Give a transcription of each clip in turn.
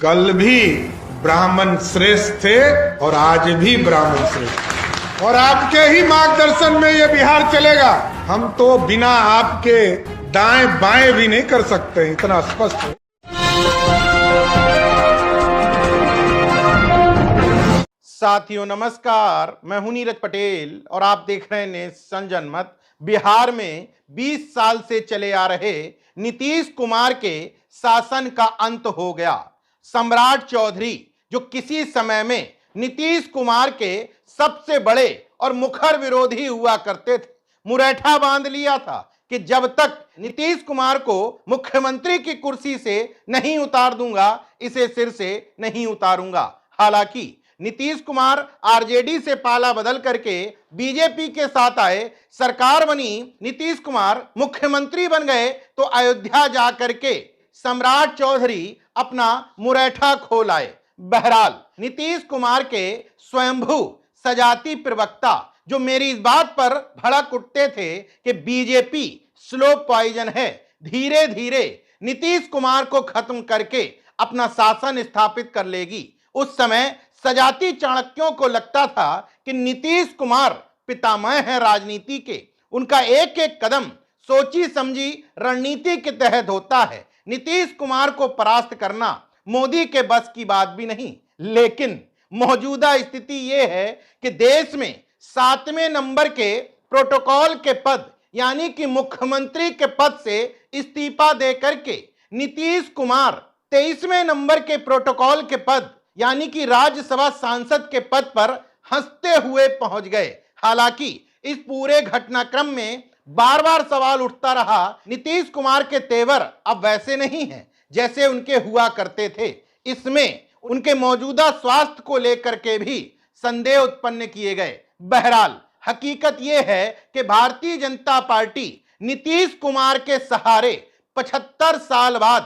कल भी ब्राह्मण श्रेष्ठ थे और आज भी ब्राह्मण श्रेष्ठ, और आपके ही मार्गदर्शन में ये बिहार चलेगा। हम तो बिना आपके दाएं बाएं भी नहीं कर सकते, इतना स्पष्ट है। साथियों नमस्कार, मैं हूं नीरज पटेल और आप देख रहे हैं नेशन जनमत। बिहार में 20 साल से चले आ रहे नीतीश कुमार के शासन का अंत हो गया। सम्राट चौधरी जो किसी समय में नीतीश कुमार के सबसे बड़े और मुखर विरोधी हुआ करते थे, मुरैठा बांध लिया था कि जब तक नीतीश कुमार को मुख्यमंत्री की कुर्सी से नहीं उतार दूंगा, इसे सिर से नहीं उतारूंगा। हालांकि नीतीश कुमार आरजेडी से पाला बदल करके बीजेपी के साथ आए, सरकार बनी, नीतीश कुमार मुख्यमंत्री बन गए, तो अयोध्या जा करके सम्राट चौधरी अपना मुरैठा खोल आए। बहरहाल नीतीश कुमार के स्वयंभू सजाती प्रवक्ता जो मेरी इस बात पर भड़क उठते थे कि बीजेपी स्लो पॉइजन है, धीरे धीरे नीतीश कुमार को खत्म करके अपना शासन स्थापित कर लेगी, उस समय सजाती चाणक्यों को लगता था कि नीतीश कुमार पितामह है राजनीति के। उनका एक एक कदम सोची समझी रणनीति के तहत होता है। नीतीश कुमार को परास्त करना मोदी के बस की बात भी नहीं। लेकिन मौजूदा स्थिति यह है कि देश में 7वें नंबर के प्रोटोकॉल के पद यानी कि मुख्यमंत्री के पद से इस्तीफा दे करके नीतीश कुमार 23वें नंबर के प्रोटोकॉल के पद यानी कि राज्यसभा सांसद के पद पर हंसते हुए पहुंच गए। हालांकि इस पूरे घटनाक्रम में बार बार सवाल उठता रहा, नीतीश कुमार के तेवर अब वैसे नहीं हैं जैसे उनके हुआ करते थे। इसमें उनके मौजूदा स्वास्थ्य को लेकर के भी संदेह उत्पन्न किए गए। बहरहाल हकीकत यह है कि भारतीय जनता पार्टी नीतीश कुमार के सहारे 75 साल बाद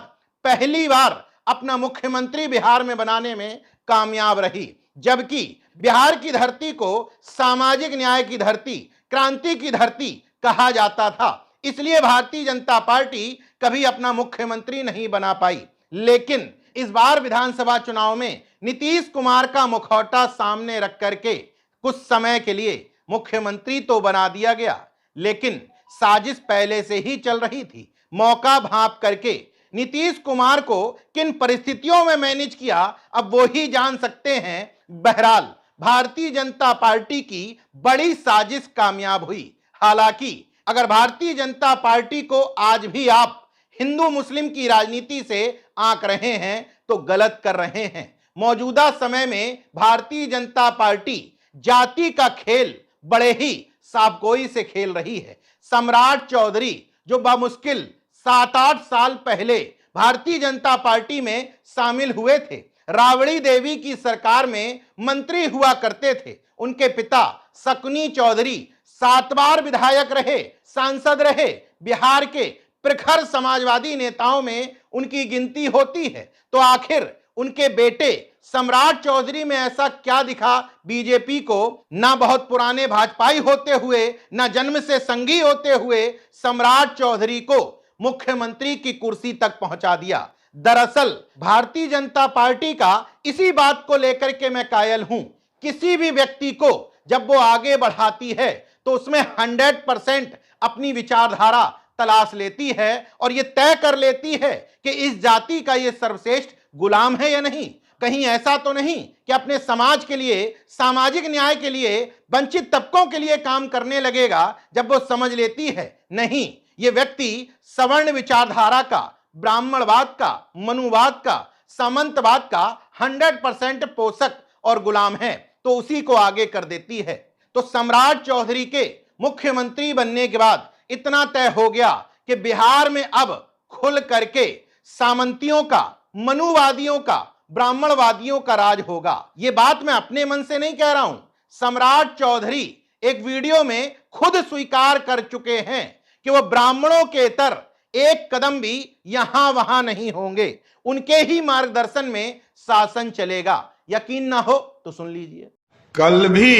पहली बार अपना मुख्यमंत्री बिहार में बनाने में कामयाब रही, जबकि बिहार की धरती को सामाजिक न्याय की धरती, क्रांति की धरती कहा जाता था। इसलिए भारतीय जनता पार्टी कभी अपना मुख्यमंत्री नहीं बना पाई। लेकिन इस बार विधानसभा चुनाव में नीतीश कुमार का मुखौटा सामने रख करके कुछ समय के लिए मुख्यमंत्री तो बना दिया गया, लेकिन साजिश पहले से ही चल रही थी। मौका भांप करके नीतीश कुमार को किन परिस्थितियों में मैनेज किया, अब वो ही जान सकते हैं। बहरहाल भारतीय जनता पार्टी की बड़ी साजिश कामयाब हुई। हालांकि अगर भारतीय जनता पार्टी को आज भी आप हिंदू मुस्लिम की राजनीति से आंक रहे हैं तो गलत कर रहे हैं। मौजूदा समय में भारतीय जनता पार्टी जाति का खेल बड़े ही साफगोई से खेल रही है। सम्राट चौधरी जो बामुश्किल 7-8 साल पहले भारतीय जनता पार्टी में शामिल हुए थे, राबड़ी देवी की सरकार में मंत्री हुआ करते थे। उनके पिता शकुनी चौधरी 7 बार विधायक रहे, सांसद रहे। बिहार के प्रखर समाजवादी नेताओं में उनकी गिनती होती है। तो आखिर उनके बेटे सम्राट चौधरी में ऐसा क्या दिखा बीजेपी को? ना बहुत पुराने भाजपाई होते हुए, ना जन्म से संघी होते हुए सम्राट चौधरी को मुख्यमंत्री की कुर्सी तक पहुंचा दिया। दरअसल भारतीय जनता पार्टी का इसी बात को लेकर के मैं कायल हूं। किसी भी व्यक्ति को जब वो आगे बढ़ाती है तो उसमें 100% अपनी विचारधारा तलाश लेती है और ये तय कर लेती है कि इस जाति का ये सर्वश्रेष्ठ गुलाम है या नहीं। कहीं ऐसा तो नहीं कि अपने समाज के लिए, सामाजिक न्याय के लिए, वंचित तबकों के लिए काम करने लगेगा जब वो समझ लेती है नहीं, ये व्यक्ति सवर्ण विचारधारा का, ब्राह्मणवाद का, मनुवाद का, सामंतवाद का 100% पोषक और गुलाम है, तो उसी को आगे कर देती है। तो सम्राट चौधरी के मुख्यमंत्री बनने के बाद इतना तय हो गया कि बिहार में अब खुल करके सामंतियों का, मनुवादियों का, ब्राह्मणवादियों का राज होगा। यह बात मैं अपने मन से नहीं कह रहा हूं। सम्राट चौधरी एक वीडियो में खुद स्वीकार कर चुके हैं कि वह ब्राह्मणों के इतर एक कदम भी यहां वहां नहीं होंगे। उनके ही मार्गदर्शन में शासन चलेगा। यकीन ना हो तो सुन लीजिए। कल भी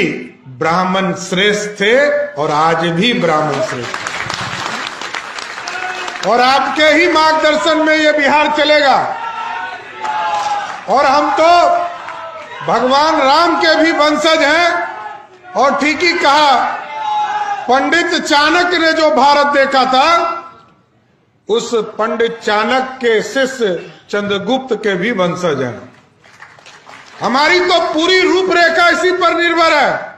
ब्राह्मण श्रेष्ठ थे और आज भी ब्राह्मण श्रेष्ठ, और आपके ही मार्गदर्शन में यह बिहार चलेगा। और हम तो भगवान राम के भी वंशज हैं। और ठीक ही कहा, पंडित चाणक्य ने जो भारत देखा था, उस पंडित चाणक्य के शिष्य चंद्रगुप्त के भी वंशज हैं। हमारी तो पूरी रूपरेखा इसी पर निर्भर है।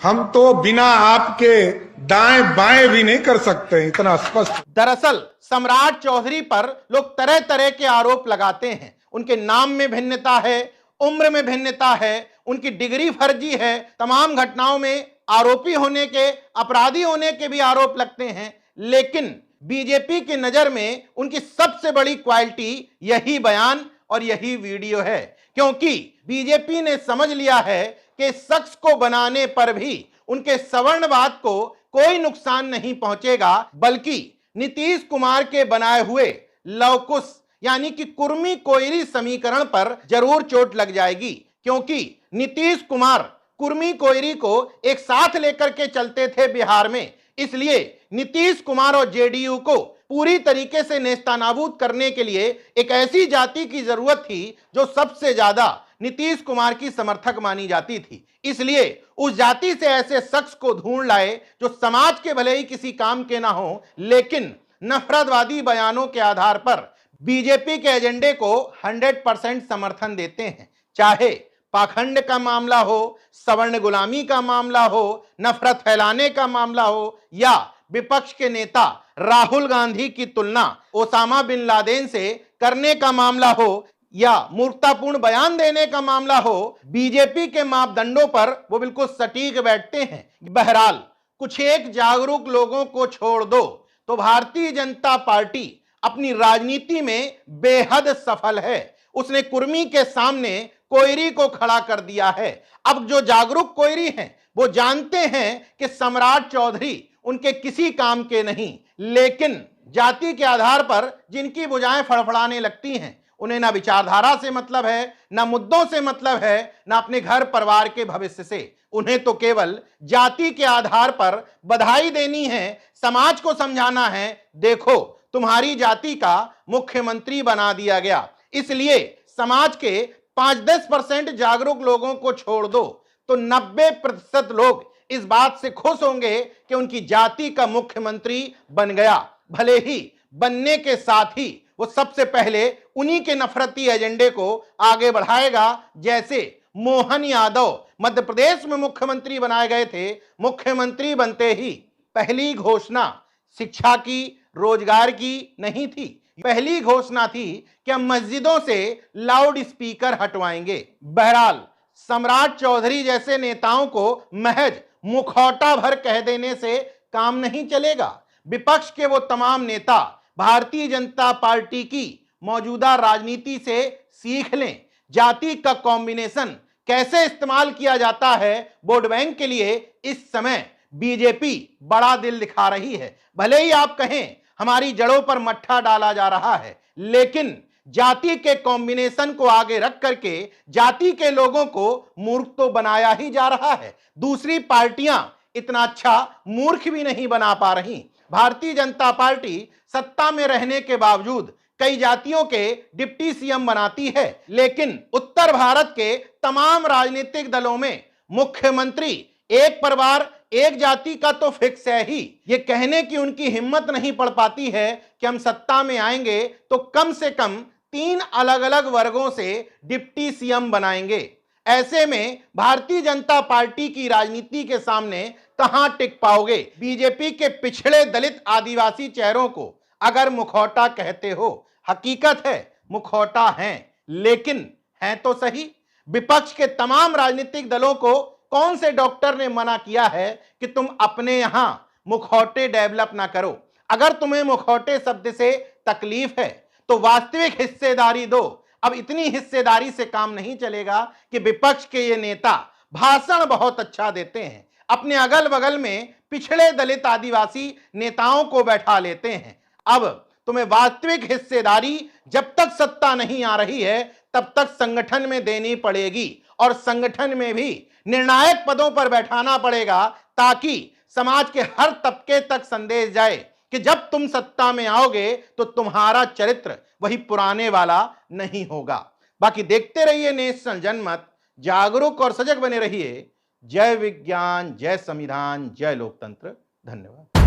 हम तो बिना आपके दाएं बाएं भी नहीं कर सकते, इतना स्पष्ट। दरअसल सम्राट चौधरी पर लोग तरह तरह के आरोप लगाते हैं। उनके नाम में भिन्नता है, उम्र में भिन्नता है, उनकी डिग्री फर्जी है, तमाम घटनाओं में आरोपी होने के, अपराधी होने के भी आरोप लगते हैं। लेकिन बीजेपी की नजर में उनकी सबसे बड़ी क्वालिटी यही बयान और यही वीडियो है, क्योंकि बीजेपी ने समझ लिया है कि शख्स को बनाने पर भी उनके सवर्णवाद को कोई नुकसान नहीं पहुंचेगा, बल्कि नीतीश कुमार के बनाए हुए लवकुश यानी कि कुर्मी कोयरी समीकरण पर जरूर चोट लग जाएगी। क्योंकि नीतीश कुमार कुर्मी कोयरी को एक साथ लेकर के चलते थे बिहार में, इसलिए नीतीश कुमार और जेडीयू को पूरी तरीके से नेस्तनाबूद करने के लिए एक ऐसी जाति की जरूरत थी जो सबसे ज्यादा नीतीश कुमार की समर्थक मानी जाती थी। इसलिए उस जाति से ऐसे शख्स को ढूंढ लाए जो समाज के भले ही किसी काम के ना हो, लेकिन नफरतवादी बयानों के आधार पर बीजेपी के एजेंडे को 100% समर्थन देते हैं। चाहे पाखंड का मामला हो, सवर्ण गुलामी का मामला हो, नफरत फैलाने का मामला हो, या विपक्ष के नेता राहुल गांधी की तुलना ओसामा बिन लादेन से करने का मामला हो, या मूर्खतापूर्ण बयान देने का मामला हो, बीजेपी के मापदंडों पर वो बिल्कुल सटीक बैठते हैं। बहरहाल कुछ एक जागरूक लोगों को छोड़ दो तो भारतीय जनता पार्टी अपनी राजनीति में बेहद सफल है। उसने कुर्मी के सामने कोयरी को खड़ा कर दिया है। अब जो जागरूक कोयरी हैं वो जानते हैं कि सम्राट चौधरी उनके किसी काम के नहीं, लेकिन जाति के आधार पर जिनकी भुजाएं फड़फड़ाने लगती हैं, उन्हें ना विचारधारा से मतलब है, ना मुद्दों से मतलब है, ना अपने घर परिवार के भविष्य से। उन्हें तो केवल जाति के आधार पर बधाई देनी है, समाज को समझाना है, देखो तुम्हारी जाति का मुख्यमंत्री बना दिया गया। इसलिए समाज के 5-10% जागरूक लोगों को छोड़ दो तो 90% लोग इस बात से खुश होंगे कि उनकी जाति का मुख्यमंत्री बन गया। भले ही बनने के साथ ही वो सबसे पहले उन्हीं के नफरती एजेंडे को आगे बढ़ाएगा। जैसे मोहन यादव मध्य प्रदेश में मुख्यमंत्री बनाए गए थे, मुख्यमंत्री बनते ही पहली घोषणा शिक्षा की, रोजगार की नहीं थी, पहली घोषणा थी कि हम मस्जिदों से लाउड स्पीकर हटवाएंगे। बहरहाल सम्राट चौधरी जैसे नेताओं को महज मुखौटा भर कह देने से काम नहीं चलेगा। विपक्ष के वो तमाम नेता भारतीय जनता पार्टी की मौजूदा राजनीति से सीख लें। जाति का कॉम्बिनेशन कैसे इस्तेमाल किया जाता है वोट बैंक के लिए, इस समय बीजेपी बड़ा दिल दिखा रही है। भले ही आप कहें हमारी जड़ों पर मट्ठा डाला जा रहा है, लेकिन जाति के कॉम्बिनेशन को आगे रख करके जाति के लोगों को मूर्ख तो बनाया ही जा रहा है। दूसरी पार्टियां इतना अच्छा मूर्ख भी नहीं बना पा रही। भारतीय जनता पार्टी सत्ता में रहने के बावजूद कई जातियों के डिप्टी सीएम बनाती है, लेकिन उत्तर भारत के तमाम राजनीतिक दलों में मुख्यमंत्री एक परिवार एक जाति का तो फिक्स है ही। ये कहने की उनकी हिम्मत नहीं पड़ पाती है कि हम सत्ता में आएंगे तो कम से कम 3 अलग अलग वर्गों से डिप्टी सीएम बनाएंगे। ऐसे में भारतीय जनता पार्टी की राजनीति के सामने कहां टिक पाओगे। बीजेपी के पिछड़े दलित आदिवासी चेहरों को अगर मुखौटा कहते हो, हकीकत है मुखौटा हैं, लेकिन हैं तो सही। विपक्ष के तमाम राजनीतिक दलों को कौन से डॉक्टर ने मना किया है कि तुम अपने यहां मुखौटे डेवलप ना करो। अगर तुम्हें मुखौटे शब्द से तकलीफ है तो वास्तविक हिस्सेदारी दो। अब इतनी हिस्सेदारी से काम नहीं चलेगा कि विपक्ष के ये नेता भाषण बहुत अच्छा देते हैं, अपने अगल बगल में पिछड़े दलित आदिवासी नेताओं को बैठा लेते हैं। अब तुम्हें वास्तविक हिस्सेदारी जब तक सत्ता नहीं आ रही है तब तक संगठन में देनी पड़ेगी, और संगठन में भी निर्णायक पदों पर बैठाना पड़ेगा, ताकि समाज के हर तबके तक संदेश जाए कि जब तुम सत्ता में आओगे तो तुम्हारा चरित्र वही पुराने वाला नहीं होगा। बाकी देखते रहिए नेशनल जनमत, जागरूक और सजग बने रहिए। जय विज्ञान, जय संविधान, जय लोकतंत्र। धन्यवाद।